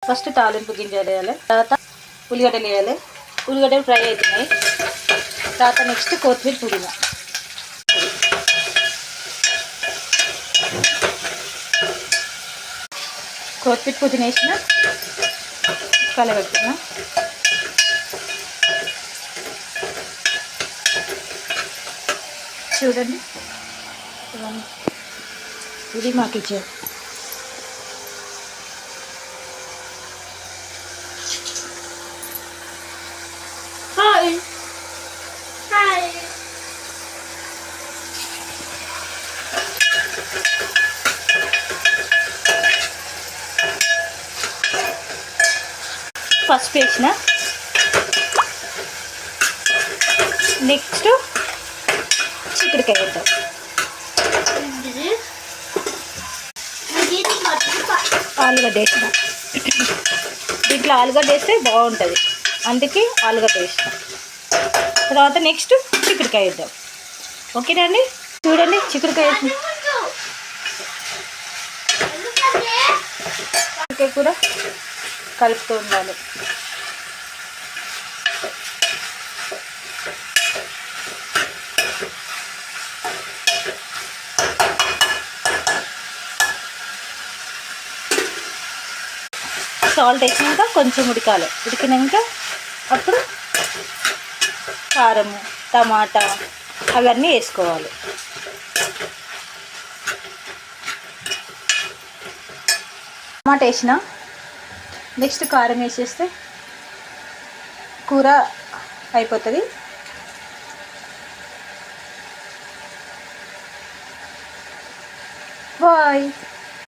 First తాలింపు గింజలు వేయాలి, తర్వాత ఉల్లిగడ్డలు వేయాలి. ఉల్లిగడ్డలు ఫ్రై అవుతున్నాయి. తర్వాత నెక్స్ట్ కొత్తిమీర, పుదీనా. కొత్తిమీర పుదీనా వేసిన కలబెడుతున్నా. చూడండి, ఇది మా కిచెన్. పసుపు వేసిన, నెక్స్ట్ చిక్కుడుకాయ వేద్దాం. ఆలుగడ్డ వేసిన, దీంట్లో ఆలుగడ్డ వేస్తే బాగుంటుంది, అందుకే ఆలుగడ్డ వేసిన. తర్వాత నెక్స్ట్ చిక్కుడుకాయ వేద్దాం. ఓకేనా అండి? చూడండి, చిక్కుడుకాయ వేసిన చిక్కుడుకాయ కూడా కలుపుతూ ఉండాలి. సాల్ట్ వేసినాక కొంచెం ఉడికినాక అప్పుడు కారము, టమాటా అవన్నీ వేసుకోవాలి. టమాటా వేసిన, నెక్స్ట్ కారం వేసేస్తే కూర అయిపోతుంది. బాయ్.